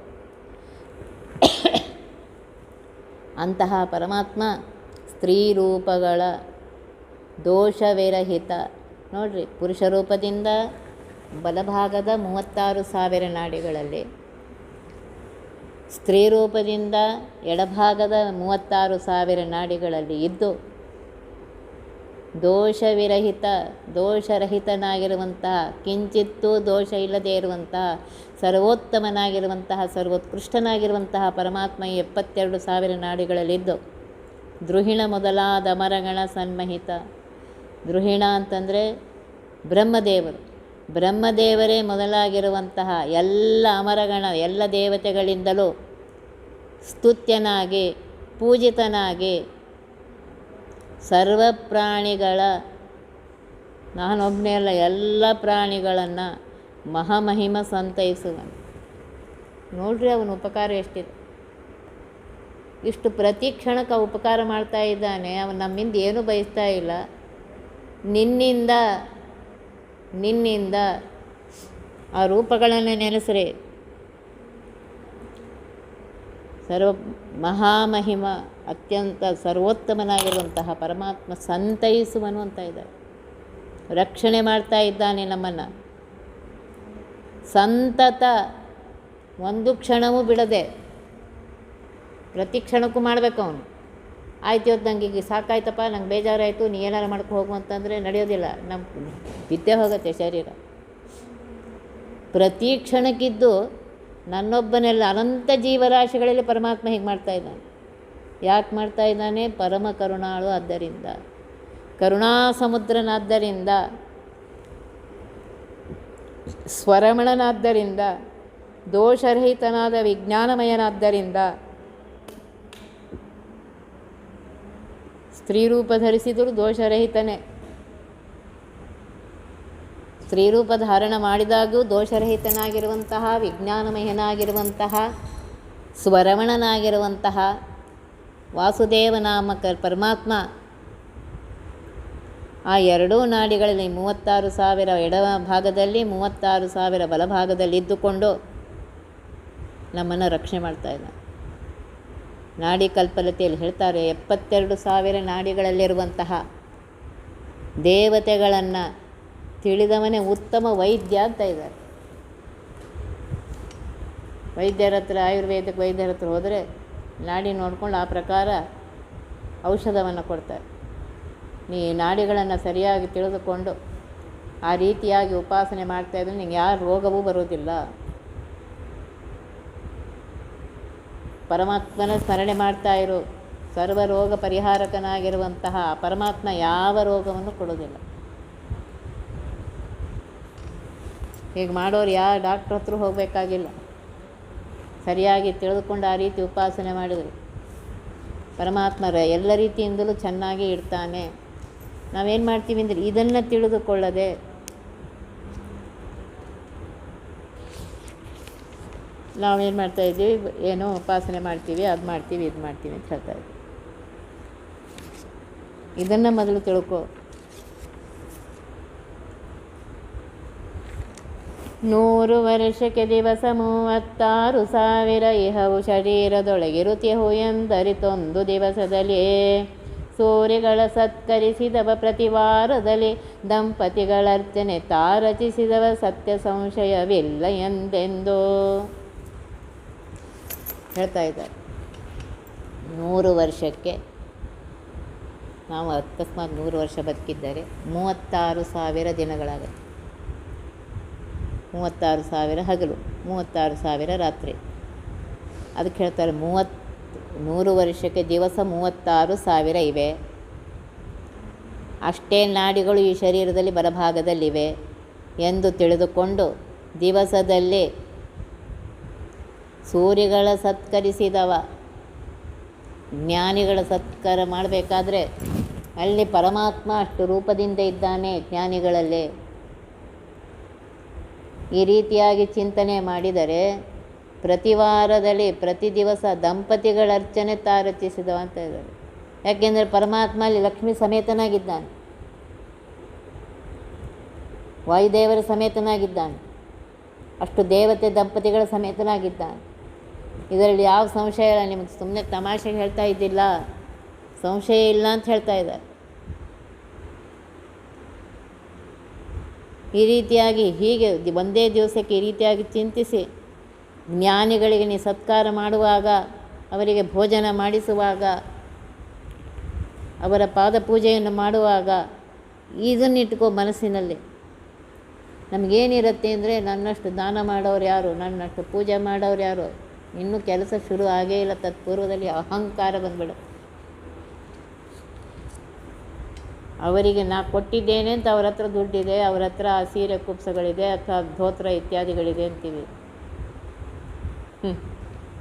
ಅಂತಹ ಪರಮಾತ್ಮ ಸ್ತ್ರೀ ರೂಪಗಳ ದೋಷವಿರಹಿತ. ನೋಡ್ರಿ, ಪುರುಷ ರೂಪದಿಂದ ಬಲಭಾಗದ 36,000 ನಾಡಿಗಳಲ್ಲಿ, ಸ್ತ್ರೀ ರೂಪದಿಂದ ಎಡಭಾಗದ 36,000 ನಾಡಿಗಳಲ್ಲಿ ಇದ್ದು ದೋಷವಿರಹಿತ, ದೋಷರಹಿತನಾಗಿರುವಂತಹ, ಕಿಂಚಿತ್ತೂ ದೋಷ ಇಲ್ಲದೇ ಇರುವಂತಹ, ಸರ್ವೋತ್ತಮನಾಗಿರುವಂತಹ, ಸರ್ವೋತ್ಕೃಷ್ಟನಾಗಿರುವಂತಹ ಪರಮಾತ್ಮ 72,000 ನಾಡಿಗಳಲ್ಲಿದ್ದು ದ್ರುಹಿಣ ಮೊದಲಾದ ಅಮರಗಣ ಸನ್ಮಹಿತ. ದ್ರುಹಿಣ ಅಂತಂದರೆ ಬ್ರಹ್ಮದೇವರು. ಬ್ರಹ್ಮದೇವರೇ ಮೊದಲಾಗಿರುವಂತಹ ಎಲ್ಲ ಅಮರಗಣ, ಎಲ್ಲ ದೇವತೆಗಳಿಂದಲೂ ಸ್ತುತ್ಯನಾಗಿ, ಪೂಜಿತನಾಗಿ, ಸರ್ವ ಪ್ರಾಣಿಗಳ, ನಾನೊಬ್ಬನೇ ಅಲ್ಲ, ಎಲ್ಲ ಪ್ರಾಣಿಗಳನ್ನು ಮಹಾಮಹಿಮ ಸಂತೈಸುವನು. ನೋಡ್ರಿ ಅವನ ಉಪಕಾರ ಎಷ್ಟಿದೆ. ಇಷ್ಟು ಪ್ರತಿ ಕ್ಷಣಕ್ಕೆ ಉಪಕಾರ ಮಾಡ್ತಾ ಇದ್ದಾನೆ. ಅವನು ನಮ್ಮಿಂದ ಏನೂ ಬಯಸ್ತಾ ಇಲ್ಲ. ನಿನ್ನಿಂದ ಆ ರೂಪಗಳನ್ನು ನೆನೆಸ್ರಿ. ಸರ್ವ ಮಹಾಮಹಿಮ, ಅತ್ಯಂತ ಸರ್ವೋತ್ತಮನಾಗಿರುವಂತಹ ಪರಮಾತ್ಮ ಸಂತೈಸುವನು ಅಂತ ಇದ್ದಾರೆ. ರಕ್ಷಣೆ ಮಾಡ್ತಾ ಇದ್ದಾನೆ ನಮ್ಮನ್ನು ಸಂತತ, ಒಂದು ಕ್ಷಣವೂ ಬಿಡದೆ. ಪ್ರತಿ ಕ್ಷಣಕ್ಕೂ ಮಾಡಬೇಕು ಅವನು. ಆಯ್ತು ಇವತ್ತು ನಂಗೆ ಈಗ ಸಾಕಾಯ್ತಪ್ಪ, ನಂಗೆ ಬೇಜಾರಾಯಿತು, ನೀ ಏನಾರು ಮಾಡ್ಕೊ ಹೋಗು ಅಂತಂದರೆ ನಡೆಯೋದಿಲ್ಲ. ನಮ್ಮ ಬಿದ್ದೇ ಹೋಗುತ್ತೆ ಶರೀರ. ಪ್ರತಿ ಕ್ಷಣಕ್ಕಿದ್ದು ನನ್ನೊಬ್ಬನೆಲ್ಲ ಅನಂತ ಜೀವರಾಶಿಗಳಲ್ಲಿ ಪರಮಾತ್ಮ ಹೀಗೆ ಮಾಡ್ತಾಯಿದ್ದಾನೆ. ಯಾಕೆ ಮಾಡ್ತಾಯಿದ್ದಾನೆ? ಪರಮ ಕರುಣಾಳು ಆದ್ದರಿಂದ, ಕರುಣಾ ಸಮುದ್ರನಾದ್ದರಿಂದ, ಸ್ವರಮಣನಾದ್ದರಿಂದ, ದೋಷರಹಿತನಾದ ವಿಜ್ಞಾನಮಯನಾದ್ದರಿಂದ, ಸ್ತ್ರೀರೂಪ ಧರಿಸಿದರೂ ದೋಷರಹಿತನೇ. ಸ್ತ್ರೀರೂಪ ಧಾರಣ ಮಾಡಿದಾಗೂ ದೋಷರಹಿತನಾಗಿರುವಂತಹ, ವಿಜ್ಞಾನಮಯನಾಗಿರುವಂತಹ, ಸ್ವರಮಣನಾಗಿರುವಂತಹ ವಾಸುದೇವ ನಾಮಕ ಪರಮಾತ್ಮ ಆ ಎರಡೂ ನಾಡಿಗಳಲ್ಲಿ 36,000 ಎಡ ಭಾಗದಲ್ಲಿ, 36,000 ಬಲಭಾಗದಲ್ಲಿ ಇದ್ದುಕೊಂಡು ನಮ್ಮನ್ನು ರಕ್ಷಣೆ ಮಾಡ್ತಾಯಿದ್ದಾನೆ. ನಾಡಿ ಕಲ್ಪಲತೆಯಲ್ಲಿ ಹೇಳ್ತಾರೆ 72,000 ನಾಡಿಗಳಲ್ಲಿರುವಂತಹ ದೇವತೆಗಳನ್ನು ತಿಳಿದವನೇ ಉತ್ತಮ ವೈದ್ಯ ಅಂತ ಇದ್ದಾರೆ. ವೈದ್ಯರ ಹತ್ರ, ಆಯುರ್ವೇದಿಕ್ ವೈದ್ಯರ ಹತ್ರ ಹೋದರೆ ನಾಡಿ ನೋಡ್ಕೊಂಡು ಆ ಪ್ರಕಾರ ಔಷಧವನ್ನು ಕೊಡ್ತಾರೆ. ನೀ ನಾಡಿಗಳನ್ನು ಸರಿಯಾಗಿ ತಿಳಿದುಕೊಂಡು ಆ ರೀತಿಯಾಗಿ ಉಪಾಸನೆ ಮಾಡ್ತಾಯಿದ್ರೆ ನಿಂಗೆ ಯಾವ ರೋಗವೂ ಬರೋದಿಲ್ಲ. ಪರಮಾತ್ಮನ ಸ್ಮರಣೆ ಮಾಡ್ತಾ ಇರು. ಸರ್ವರೋಗ ಪರಿಹಾರಕನಾಗಿರುವಂತಹ ಪರಮಾತ್ಮ ಯಾವ ರೋಗವನ್ನು ಕೊಡೋದಿಲ್ಲ. ಹೀಗೆ ಮಾಡೋರು ಯಾವ ಡಾಕ್ಟ್ರ್ ಹತ್ರ ಹೋಗಬೇಕಾಗಿಲ್ಲ. ಸರಿಯಾಗಿ ತಿಳಿದುಕೊಂಡು ಆ ರೀತಿ ಉಪಾಸನೆ ಮಾಡಿದರು ಪರಮಾತ್ಮರ ಎಲ್ಲ ರೀತಿಯಿಂದಲೂ ಚೆನ್ನಾಗಿ ಇಡ್ತಾನೆ. ನಾವೇನು ಮಾಡ್ತೀವಿ ಅಂದರೆ ಇದನ್ನು ತಿಳಿದುಕೊಳ್ಳದೆ ನಾವೇನು ಮಾಡ್ತಾಯಿದ್ದೀವಿ, ಏನೋ ಉಪಾಸನೆ ಮಾಡ್ತೀವಿ, ಅದು ಮಾಡ್ತೀವಿ, ಇದು ಮಾಡ್ತೀವಿ ಅಂತ ಹೇಳ್ತಾಯಿದ್ವಿ. ಇದನ್ನು ಮೊದಲು ತಿಳ್ಕೊ. 100 ವರ್ಷಕ್ಕೆ ದಿವಸ 36,000 ಇಹವು ಶರೀರದೊಳಗಿರುತ್ಯಹು ಎಂದರಿತೊಂದು ದಿವಸದಲ್ಲಿ. ಸೂರ್ಯಗಳ ಸತ್ಕರಿಸಿದವ ಪ್ರತಿವಾರದಲ್ಲಿ, ದಂಪತಿಗಳರ್ಚನೆ ತಾರಚಿಸಿದವ ಸತ್ಯ ಸಂಶಯವಿಲ್ಲ ಎಂದೆಂದು ಹೇಳ್ತಾ ಇದ್ದಾರೆ. 100 ವರ್ಷಕ್ಕೆ ನಾವು ಅಕಸ್ಮಾತ್ 100 ವರ್ಷ ಬದುಕಿದ್ದರೆ 36,000 ದಿನಗಳಾಗುತ್ತೆ. 36,000 ಹಗಲು, 36,000 ರಾತ್ರಿ. ಅದಕ್ಕೆ ಹೇಳ್ತಾರೆ 100 ವರ್ಷಕ್ಕೆ ದಿವಸ 36,000 ಇವೆ. ಅಷ್ಟೇ ನಾಡಿಗಳು ಈ ಶರೀರದಲ್ಲಿ ಬಲಭಾಗದಲ್ಲಿವೆ ಎಂದು ತಿಳಿದುಕೊಂಡು ದಿವಸದಲ್ಲಿ ಸೂರ್ಯಗಳ ಸತ್ಕರಿಸಿದವ, ಜ್ಞಾನಿಗಳ ಸತ್ಕಾರ ಮಾಡಬೇಕಾದ್ರೆ ಅಲ್ಲಿ ಪರಮಾತ್ಮ ಅಷ್ಟು ರೂಪದಿಂದ ಇದ್ದಾನೆ ಜ್ಞಾನಿಗಳಲ್ಲೇ. ಈ ರೀತಿಯಾಗಿ ಚಿಂತನೆ ಮಾಡಿದರೆ ಪ್ರತಿ ವಾರದಲ್ಲಿ ಪ್ರತಿ ದಿವಸ ದಂಪತಿಗಳ ಅರ್ಚನೆ ತಾರಚಿಸಿದವ ಅಂತ ಇದ್ದಾರೆ. ಯಾಕೆಂದರೆ ಪರಮಾತ್ಮ ಅಲ್ಲಿ ಲಕ್ಷ್ಮೀ ಸಮೇತನಾಗಿದ್ದಾನೆ, ವಾಯುದೇವರ ಸಮೇತನಾಗಿದ್ದಾನೆ, ಅಷ್ಟು ದೇವತೆ ದಂಪತಿಗಳ ಸಮೇತನಾಗಿದ್ದಾನೆ. ಇದರಲ್ಲಿ ಯಾವ ಸಂಶಯ ಇಲ್ಲ. ನಿಮಗೆ ಸುಮ್ಮನೆ ತಮಾಷೆಗೆ ಹೇಳ್ತಾ ಇದ್ದಿಲ್ಲ, ಸಂಶಯ ಇಲ್ಲ ಅಂತ ಹೇಳ್ತಾ ಇದ್ದಾರೆ. ಈ ರೀತಿಯಾಗಿ ಹೀಗೆ ಒಂದೇ ದಿವಸಕ್ಕೆ ಈ ರೀತಿಯಾಗಿ ಚಿಂತಿಸಿ ಜ್ಞಾನಿಗಳಿಗೆ ನೀ ಸತ್ಕಾರ ಮಾಡುವಾಗ, ಅವರಿಗೆ ಭೋಜನ ಮಾಡಿಸುವಾಗ, ಅವರ ಪಾದ ಪೂಜೆಯನ್ನು ಮಾಡುವಾಗ ಇದನ್ನಿಟ್ಕೋ ಮನಸ್ಸಿನಲ್ಲಿ. ನಮಗೇನಿರುತ್ತೆ ಅಂದರೆ ನನ್ನಷ್ಟು ದಾನ ಮಾಡೋರು ಯಾರು, ನನ್ನಷ್ಟು ಪೂಜೆ ಮಾಡೋರು ಯಾರು, ಇನ್ನೂ ಕೆಲಸ ಶುರು ಆಗೇ ಇಲ್ಲ, ತತ್ಪೂರ್ವದಲ್ಲಿ ಅಹಂಕಾರ ಬಂದ್ಬಿಡು. ಅವರಿಗೆ ನಾ ಕೊಟ್ಟಿದ್ದೇನೆ ಅಂತ ಅವ್ರ ಹತ್ರ ದುಡ್ಡಿದೆ, ಅವ್ರ ಹತ್ರ ಸೀರೆ ಕುಪ್ಸಗಳಿದೆ ಅಥವಾ ಧೋತ್ರ ಇತ್ಯಾದಿಗಳಿದೆ ಅಂತೀವಿ.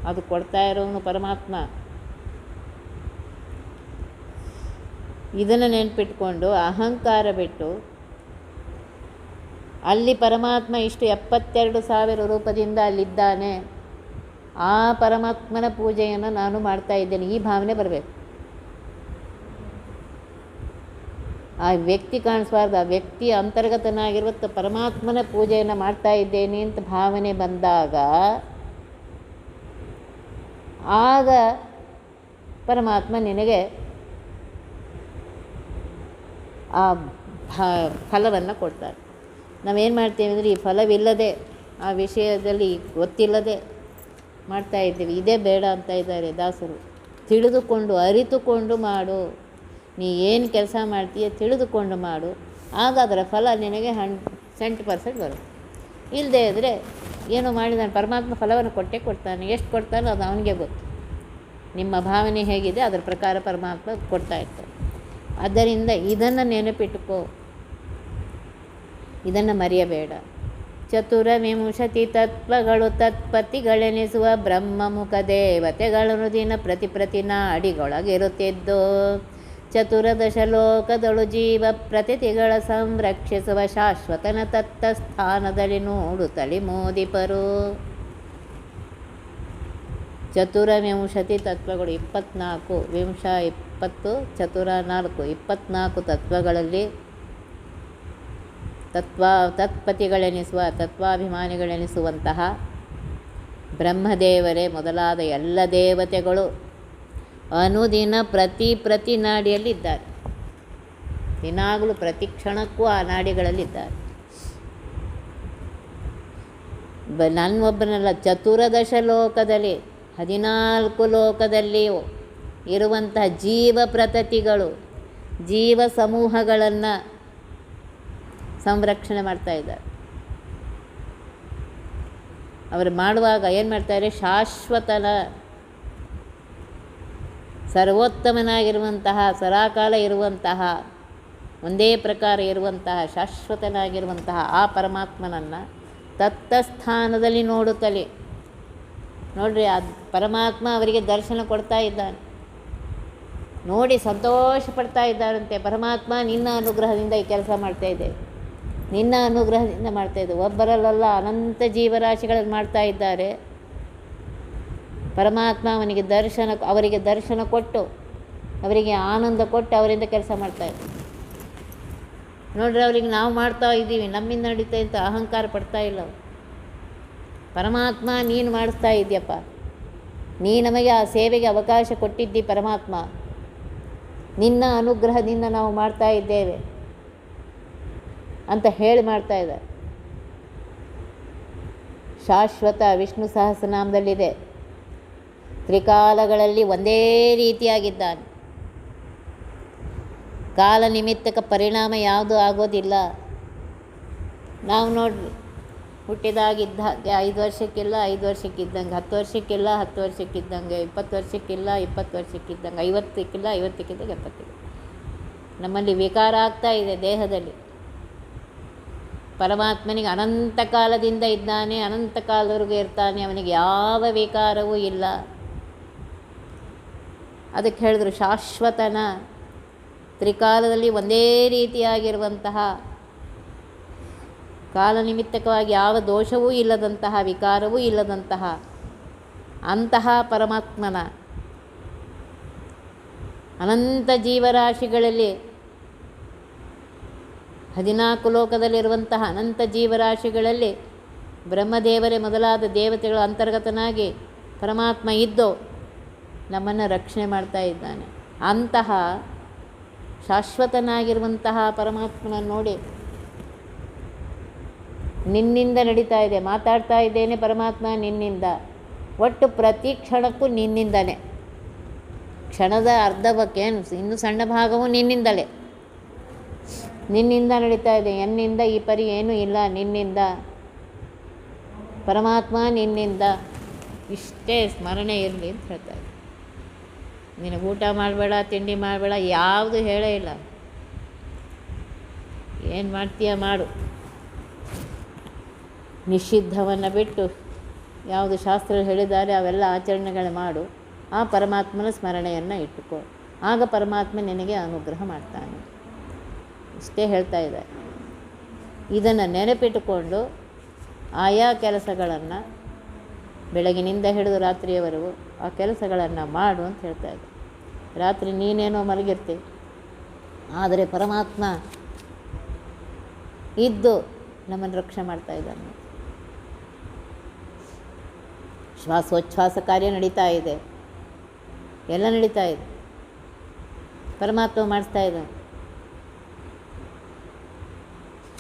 ಅದು ಕೊಡ್ತಾ ಇರೋನು ಪರಮಾತ್ಮ. ಇದನ್ನು ನೆನ್ಪಿಟ್ಕೊಂಡು ಅಹಂಕಾರ ಬಿಟ್ಟು ಅಲ್ಲಿ ಪರಮಾತ್ಮ ಇಷ್ಟು 72,000 ರೂಪದಿಂದ ಅಲ್ಲಿದ್ದಾನೆ, ಆ ಪರಮಾತ್ಮನ ಪೂಜೆಯನ್ನು ನಾನು ಮಾಡ್ತಾ ಇದ್ದೇನೆ, ಈ ಭಾವನೆ ಬರಬೇಕು. ಆ ವ್ಯಕ್ತಿ ಕಾಣಿಸ್ಬಾರ್ದು, ಆ ವ್ಯಕ್ತಿ ಅಂತರ್ಗತನಾಗಿರುವಂಥ ಪರಮಾತ್ಮನ ಪೂಜೆಯನ್ನು ಮಾಡ್ತಾ ಇದ್ದೇನೆ ಅಂತ ಭಾವನೆ ಬಂದಾಗ ಆಗ ಪರಮಾತ್ಮ ನಿನಗೆ ಆ ಫಲವನ್ನು ಕೊಡ್ತಾರೆ. ನಾವೇನು ಮಾಡ್ತೀವಿ ಅಂದರೆ ಈ ಫಲವಿಲ್ಲದೆ, ಆ ವಿಷಯದಲ್ಲಿ ಗೊತ್ತಿಲ್ಲದೆ ಮಾಡ್ತಾ ಇದ್ದೀವಿ. ಇದೇ ಬೇಡ ಅಂತ ಇದ್ದಾರೆ ದಾಸರು. ತಿಳಿದುಕೊಂಡು ಅರಿತುಕೊಂಡು ಮಾಡು. ನೀ ಏನು ಕೆಲಸ ಮಾಡ್ತೀಯ ತಿಳಿದುಕೊಂಡು ಮಾಡು, ಆಗ ಅದರ ಫಲ ನಿನಗೆ 100% ಬರುತ್ತೆ. ಇಲ್ಲದೇ ಇದ್ದರೆ ಏನೋ ಮಾಡಿದಾನೆ ಪರಮಾತ್ಮ ಫಲವನ್ನು ಕೊಟ್ಟೇ ಕೊಡ್ತಾನೆ. ಎಷ್ಟು ಕೊಡ್ತಾನೋ ಅದು ಅವನಿಗೆ ಗೊತ್ತು. ನಿಮ್ಮ ಭಾವನೆ ಹೇಗಿದೆ ಅದರ ಪ್ರಕಾರ ಪರಮಾತ್ಮ ಕೊಡ್ತಾ ಇರ್ತಾನೆ. ಆದ್ದರಿಂದ ಇದನ್ನು ನೆನಪಿಟ್ಟುಕೋ, ಇದನ್ನು ಮರೆಯಬೇಡ. ಚತುರವಿಂಶತಿ ತತ್ವಗಳು ತತ್ಪತಿಗಳೆನಿಸುವ ಬ್ರಹ್ಮಮುಖ ದೇವತೆಗಳನ್ನು ದಿನ ಪ್ರತಿ ನಾಡಿಗೊಳಗಿರುತ್ತಿದ್ದು, ಚತುರದಶ ಲೋಕದಳು ಜೀವ ಪ್ರತಿಥಿಗಳ ಸಂರಕ್ಷಿಸುವ ಶಾಶ್ವತನ ತತ್ತ ಸ್ಥಾನದಲ್ಲಿ ನೋಡುತ್ತಲಿ ಮೋದಿಪರು. ಚತುರವಿಂಶತಿ ತತ್ವಗಳು 24, ವಿಂಶ 20, ಚತುರ 4, 24 ತತ್ವಗಳಲ್ಲಿ ತತ್ಪತಿಗಳೆನಿಸುವ ತತ್ವಾಭಿಮಾನಿಗಳೆನಿಸುವಂತಹ ಬ್ರಹ್ಮದೇವರೇ ಮೊದಲಾದ ಎಲ್ಲ ದೇವತೆಗಳು ಅನುದಿನ ಪ್ರತಿ ನಾಡಿಯಲ್ಲಿದ್ದಾರೆ. ದಿನಾಗಲೂ ಪ್ರತಿ ಕ್ಷಣಕ್ಕೂ ಆ ನಾಡಿಗಳಲ್ಲಿದ್ದಾರೆ. ನನ್ನೊಬ್ಬನಲ್ಲ, ಚತುರದಶ ಲೋಕದಲ್ಲಿ 14 ಲೋಕದಲ್ಲಿಯೂ ಇರುವಂತಹ ಜೀವ ಪ್ರತತಿಗಳು, ಜೀವ ಸಮೂಹಗಳನ್ನು ಸಂರಕ್ಷಣೆ ಮಾಡ್ತಾ ಇದ್ದಾರೆ. ಅವರು ಮಾಡುವಾಗ ಏನು ಮಾಡ್ತಾರೆ? ಶಾಶ್ವತನ ಸರ್ವೋತ್ತಮನಾಗಿರುವಂತಹ, ಸದಾಕಾಲ ಇರುವಂತಹ, ಒಂದೇ ಪ್ರಕಾರ ಇರುವಂತಹ, ಶಾಶ್ವತನಾಗಿರುವಂತಹ ಆ ಪರಮಾತ್ಮನನ್ನು ತತ್ತಸ್ಥಾನದಲ್ಲಿ ನೋಡುತ್ತಲೇ ನೋಡ್ರಿ, ಆ ಪರಮಾತ್ಮ ಅವರಿಗೆ ದರ್ಶನ ಕೊಡ್ತಾ ಇದ್ದಾನೆ. ನೋಡಿ ಸಂತೋಷ ಪಡ್ತಾ ಇದ್ದಾರಂತೆ. ಪರಮಾತ್ಮ ನಿನ್ನ ಅನುಗ್ರಹದಿಂದ ಈ ಕೆಲಸ ಮಾಡ್ತಾಯಿದ್ದೇವೆ, ನಿನ್ನ ಅನುಗ್ರಹದಿಂದ ಮಾಡ್ತಾಯಿದ್ದೇವೆ. ಒಬ್ಬರಲ್ಲ, ಅನಂತ ಜೀವರಾಶಿಗಳಲ್ಲಿ ಮಾಡ್ತಾ ಇದ್ದಾರೆ. ಪರಮಾತ್ಮ ಅವರಿಗೆ ದರ್ಶನ ಕೊಟ್ಟು, ಅವರಿಗೆ ಆನಂದ ಕೊಟ್ಟು ಅವರಿಂದ ಕೆಲಸ ಮಾಡ್ತಾಯಿದ್ದಾರೆ. ನೋಡ್ರಿ, ಅವ್ರಿಗೆ ನಾವು ಮಾಡ್ತಾ ಇದ್ದೀವಿ, ನಮ್ಮಿಂದ ನಡೀತಾ ಅಂತ ಅಹಂಕಾರ ಪಡ್ತಾ ಇಲ್ಲ. ಪರಮಾತ್ಮ ನೀನು ಮಾಡಿಸ್ತಾ ಇದ್ದೀಯಪ್ಪ, ನೀ ನಮಗೆ ಆ ಸೇವೆಗೆ ಅವಕಾಶ ಕೊಟ್ಟಿದ್ದಿ ಪರಮಾತ್ಮ, ನಿನ್ನ ಅನುಗ್ರಹದಿಂದ ನಾವು ಮಾಡ್ತಾ ಇದ್ದೇವೆ ಅಂತ ಹೇಳಿ ಮಾಡ್ತಾ ಇದ್ದಾರೆ. ಶಾಶ್ವತ ವಿಷ್ಣು ಸಹಸ್ರನಾಮದಲ್ಲಿದೆ, ತ್ರಿಕಾಲಗಳಲ್ಲಿ ಒಂದೇ ರೀತಿಯಾಗಿದ್ದಾನೆ. ಕಾಲ ನಿಮಿತ್ತಕ ಪರಿಣಾಮ ಯಾವುದೂ ಆಗೋದಿಲ್ಲ. ನಾವು ನೋಡ್ರಿ, ಹುಟ್ಟಿದಾಗಿದ್ದಾಗೆ 5 ವರ್ಷಕ್ಕಿಲ್ಲ 5 ವರ್ಷಕ್ಕಿದ್ದಂಗೆ, 10 ವರ್ಷಕ್ಕಿಲ್ಲ 10 ವರ್ಷಕ್ಕಿದ್ದಂಗೆ, 20 ವರ್ಷಕ್ಕಿಲ್ಲ 20 ವರ್ಷಕ್ಕಿದ್ದಂಗೆ, 50ಕ್ಕಿಲ್ಲ 50ಕ್ಕಿದ್ದಂಗೆ 70. ನಮ್ಮಲ್ಲಿ ವಿಕಾರ ಆಗ್ತಾ ಇದೆ ದೇಹದಲ್ಲಿ. ಪರಮಾತ್ಮನಿಗೆ ಅನಂತ ಕಾಲದಿಂದ ಇದ್ದಾನೆ, ಅನಂತ ಕಾಲದವರೆಗೂ ಇರ್ತಾನೆ, ಅವನಿಗೆ ಯಾವ ವಿಕಾರವೂ ಇಲ್ಲ. ಅದಕ್ಕೆ ಹೇಳಿದ್ರು ಶಾಶ್ವತನ, ತ್ರಿಕಾಲದಲ್ಲಿ ಒಂದೇ ರೀತಿಯಾಗಿರುವಂತಹ, ಕಾಲನಿಮಿತ್ತಕವಾಗಿ ಯಾವ ದೋಷವೂ ಇಲ್ಲದಂತಹ, ವಿಕಾರವೂ ಇಲ್ಲದಂತಹ ಅಂತಹ ಪರಮಾತ್ಮನ ಅನಂತ ಜೀವರಾಶಿಗಳಲ್ಲಿ 14 ಲೋಕದಲ್ಲಿರುವಂತಹ ಅನಂತ ಜೀವರಾಶಿಗಳಲ್ಲಿ ಬ್ರಹ್ಮದೇವರೇ ಮೊದಲಾದ ದೇವತೆಗಳ ಅಂತರ್ಗತನಾಗಿ ಪರಮಾತ್ಮ ಇದ್ದು ನಮ್ಮನ್ನು ರಕ್ಷಣೆ ಮಾಡ್ತಾ ಇದ್ದಾನೆ. ಅಂತಹ ಶಾಶ್ವತನಾಗಿರುವಂತಹ ಪರಮಾತ್ಮನ ನೋಡಿ, ನಿನ್ನಿಂದ ನಡೀತಾ ಇದೆ, ಮಾತಾಡ್ತಾ ಇದ್ದೇನೆ ಪರಮಾತ್ಮ ನಿನ್ನಿಂದ, ಒಟ್ಟು ಪ್ರತಿ ಕ್ಷಣಕ್ಕೂ ನಿನ್ನಿಂದಲೇ. ಕ್ಷಣದ ಅರ್ಧ ಭಾಗಕ್ಕೇನು, ಇನ್ನು ಸಣ್ಣ ಭಾಗವೂ ನಿನ್ನಿಂದಲೇ, ನಿನ್ನಿಂದ ನಡೀತಾ ಇದೆ. ಎನ್ನಿಂದ ಈ ಪರಿ ಏನೂ ಇಲ್ಲ, ನಿನ್ನಿಂದ ಪರಮಾತ್ಮ, ನಿನ್ನಿಂದ. ಇಷ್ಟೇ ಸ್ಮರಣೆ ಇರಲಿ ಅಂತ ಹೇಳ್ತಾರೆ. ನಿನಗೆ ಊಟ ಮಾಡಬೇಡ, ತಿಂಡಿ ಮಾಡಬೇಡ, ಯಾವುದು ಹೇಳೇ ಇಲ್ಲ. ಏನು ಮಾಡ್ತೀಯ ಮಾಡು, ನಿಷಿದ್ಧವನ್ನು ಬಿಟ್ಟು ಯಾವುದು ಶಾಸ್ತ್ರ ಹೇಳಿದ್ದಾರೆ ಅವೆಲ್ಲ ಆಚರಣೆಗಳು ಮಾಡು. ಆ ಪರಮಾತ್ಮನ ಸ್ಮರಣೆಯನ್ನು ಇಟ್ಟುಕೋ, ಆಗ ಪರಮಾತ್ಮ ನಿನಗೆ ಅನುಗ್ರಹ ಮಾಡ್ತಾನೆ. ಇಷ್ಟೇ ಹೇಳ್ತಾ ಇದ್ದಾರೆ. ಇದನ್ನು ನೆನಪಿಟ್ಟುಕೊಂಡು ಆಯಾ ಕೆಲಸಗಳನ್ನು ಬೆಳಗಿನಿಂದ ಹಿಡಿದು ರಾತ್ರಿಯವರೆಗೂ ಆ ಕೆಲಸಗಳನ್ನು ಮಾಡು ಅಂತ ಹೇಳ್ತಾ ಇದ್ದಾರೆ. ರಾತ್ರಿ ನೀನೇನೋ ಮಲಗಿರ್ತೀವಿ, ಆದರೆ ಪರಮಾತ್ಮ ಇದ್ದು ನಮ್ಮನ್ನು ರಕ್ಷಣೆ ಮಾಡ್ತಾ ಇದ್ದಾನೆ. ಶ್ವಾಸೋಚ್ಛ್ವಾಸ ಕಾರ್ಯ ನಡೀತಾ ಇದೆ, ಎಲ್ಲ ನಡೀತಾ ಇದೆ, ಪರಮಾತ್ಮ ಮಾಡಿಸ್ತಾ ಇದ್ದಾನೆ.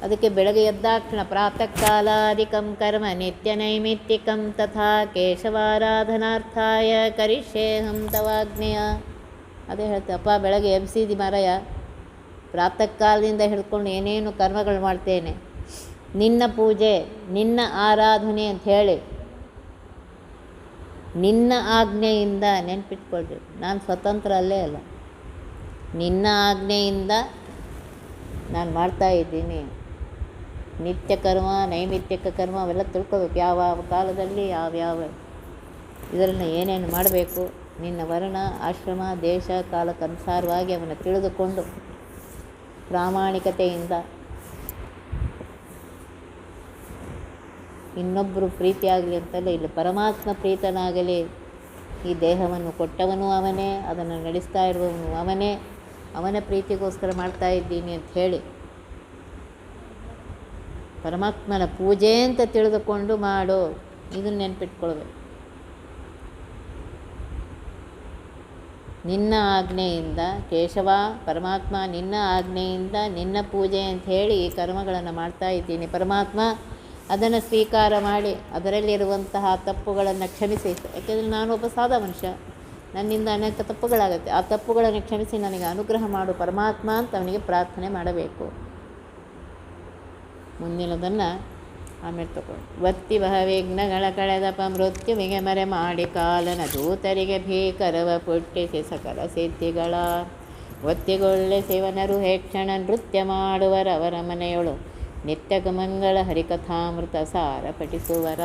ಅದಕ್ಕೆ ಬೆಳಗ್ಗೆ ಎದ್ದಾಕ್ಷಣ ಪ್ರಾತಃ ಕಾಲಾದಿಕಂ ಕರ್ಮ ನಿತ್ಯ ನೈಮಿತ್ತಿಕಂ ತಥಾ ಕೇಶವಾರಾಧನಾರ್ಥಾಯ ಕರಿಷ್ಯೇಹಂ ತವಾಜ್ಞೆಯ. ಅದೇ ಹೇಳ್ತಪ್ಪ, ಬೆಳಗ್ಗೆ ಎಬ್ಸಿದಿ ಮಾರಾಯ, ಪ್ರಾತಃ ಕಾಲದಿಂದ ಹಿಡ್ಕೊಂಡು ಏನೇನು ಕರ್ಮಗಳು ಮಾಡ್ತೇನೆ, ನಿನ್ನ ಪೂಜೆ ನಿನ್ನ ಆರಾಧನೆ ಅಂತ ಹೇಳಿ ನಿನ್ನ ಆಜ್ಞೆಯಿಂದ ನೆನ್ಪಿಟ್ಕೊಳ್ರಿ. ನಾನು ಸ್ವತಂತ್ರ ಅಲ್ಲೇ ಅಲ್ಲ, ನಿನ್ನ ಆಜ್ಞೆಯಿಂದ ನಾನು ಮಾಡ್ತಾ ಇದ್ದೀನಿ. ನಿತ್ಯ ಕರ್ಮ ನೈಮಿತ್ತಿಕ ಕರ್ಮ ಅವೆಲ್ಲ ತಿಳ್ಕೊಬೇಕು. ಯಾವ ಕಾಲದಲ್ಲಿ ಯಾವ್ಯಾವ ಇದರಲ್ಲಿ ಏನೇನು ಮಾಡಬೇಕು, ನಿನ್ನ ವರ್ಣ ಆಶ್ರಮ ದೇಶ ಕಾಲಕ್ಕನುಸಾರವಾಗಿ ಅವನ್ನ ತಿಳಿದುಕೊಂಡು ಪ್ರಾಮಾಣಿಕತೆಯಿಂದ ಇನ್ನೊಬ್ಬರು ಪ್ರೀತಿಯಾಗಲಿ ಅಂತಲ್ಲ, ಇಲ್ಲಿ ಪರಮಾತ್ಮ ಪ್ರೀತನಾಗಲಿ. ಈ ದೇಹವನ್ನು ಕೊಟ್ಟವನು ಅವನೇ, ಅದನ್ನು ನಡೆಸ್ತಾ ಇರುವವನು ಅವನೇ, ಅವನ ಪ್ರೀತಿಗೋಸ್ಕರ ಮಾಡ್ತಾ ಇದ್ದೀನಿ ಅಂತ ಹೇಳಿ ಪರಮಾತ್ಮನ ಪೂಜೆ ಅಂತ ತಿಳಿದುಕೊಂಡು ಮಾಡು. ಇದನ್ನು ನೆನ್ಪಿಟ್ಕೊಳ್ಬೇಕು. ನಿನ್ನ ಆಜ್ಞೆಯಿಂದ ಕೇಶವ ಪರಮಾತ್ಮ, ನಿನ್ನ ಆಜ್ಞೆಯಿಂದ ನಿನ್ನ ಪೂಜೆ ಅಂತ ಹೇಳಿ ಈ ಕರ್ಮಗಳನ್ನು ಮಾಡ್ತಾ ಇದ್ದೀನಿ. ಪರಮಾತ್ಮ ಅದನ್ನು ಸ್ವೀಕಾರ ಮಾಡಿ ಅದರಲ್ಲಿರುವಂತಹ ತಪ್ಪುಗಳನ್ನು ಕ್ಷಮಿಸಿ. ಯಾಕೆಂದರೆ ನಾನೊಬ್ಬ ಸಾದಾ ಮನುಷ್ಯ, ನನ್ನಿಂದ ಅನೇಕ ತಪ್ಪುಗಳಾಗುತ್ತೆ. ಆ ತಪ್ಪುಗಳನ್ನು ಕ್ಷಮಿಸಿ ನನಗೆ ಅನುಗ್ರಹ ಮಾಡು ಪರಮಾತ್ಮ ಅಂತ ಅವನಿಗೆ ಪ್ರಾರ್ಥನೆ ಮಾಡಬೇಕು. ಮುಂದಿನದನ್ನು ಆಮೇಲೆ ತಗೊಂಡು ಒತ್ತಿ ವಿಘ್ನಗಳ ಕಳೆದಪ ಮೃತ್ಯುವಿಗೆ ಮರೆ ಮಾಡಿ ಕಾಲನ ದೂತರಿಗೆ ಭೀಕರವ ಪುಟ್ಟಿಸಿ ಸಕಲ ಸಿದ್ಧಿಗಳ ಒತ್ತಿಗೊಳ್ಳೆ ಶಿವನರು ಹೇಕ್ಷಣ ನೃತ್ಯ ಮಾಡುವರವರ ಮನೆಯೊಳು ನಿತ್ಯ ಮಂಗಳ ಹರಿಕಥಾಮೃತ ಸಾರ ಪಠಿಸುವರ.